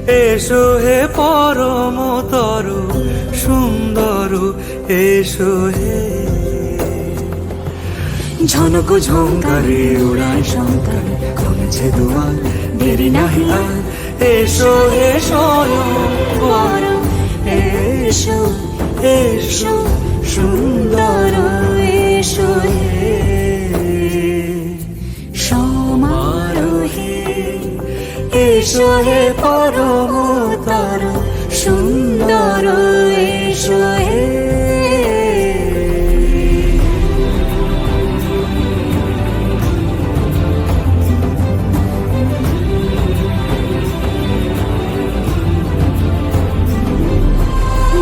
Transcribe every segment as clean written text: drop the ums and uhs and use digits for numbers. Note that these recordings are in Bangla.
এসো হে পরম তরু সুন্দর, এসো হে। ঝনক ঝঙ্কারে উড়ায় শঙ্কর, খুলেছে দুয়ার, দেরি নাহি আর। এসো হে স্বয়ং বর, এসো এসো সুন্দর, এসো হে সমারোহে। এসো হে পরম তরু সুন্দর, এসো হে।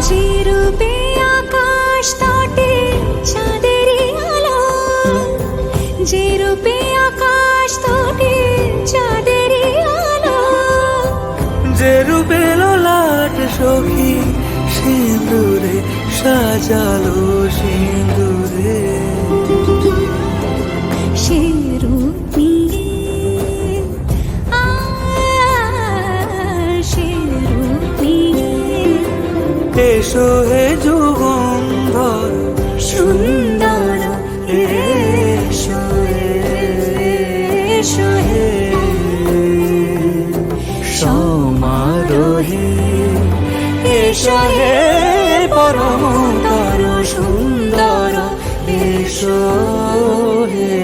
যে রূপে আকাশ তটে চাঁদেরই আলো, যে রূপে আকাশ তটে চাঁদেরই আলো, যে রূপে ললাট সখী সিঁদুরে সাজালো সিঁদুরে। সে রূপ নিয়ে সে রূপ নিয়ে এসো হে যুগন্ধর সুন্দর, এসো এসো হে সমারোহে। এসো হে পরম তরু সুন্দর, এসো হে।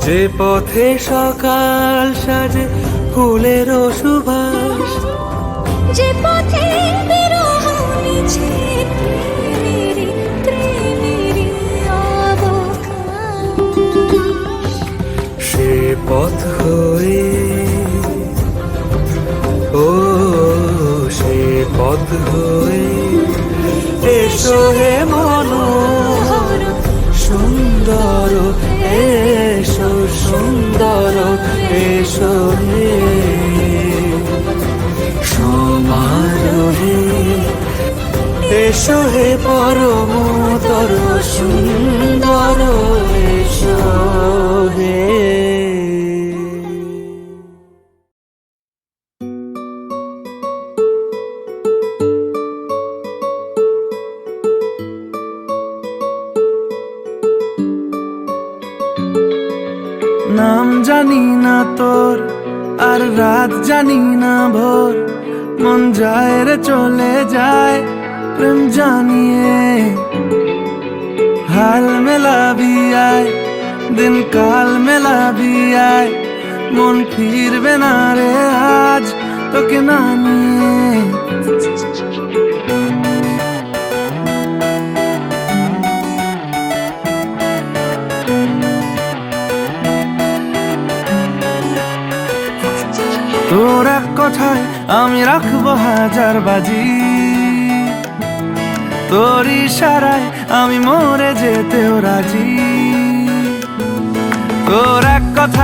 যে পথে সকাল সাজে ফুলের সুবাস, যে পথে বিরহ মিছে প্রেমেরই অবকাশ, সে পথ হয়ে ও সে পথ হয়ে এসো হে মনোহর সুন্দর, এসো সুন্দর, এসো হে সমারোহে। এসো হে পরম তরু সুন্দর, এসো হে। নাম জানি না তোর আর রাত জানি না ভোর, মন যায় রে চলে যায় প্রেম জানিয়ে। হাল মেলাবি আয় দিন কাল মেলাবি আয়, মন ফিরবে না রে আজ তোকে না নিয়ে। তোর এক কথায় আমি রাখবো হাজার বাজি, তোর ইশারায় আমি মরে যেতেও রাজি। তোর এক কথায়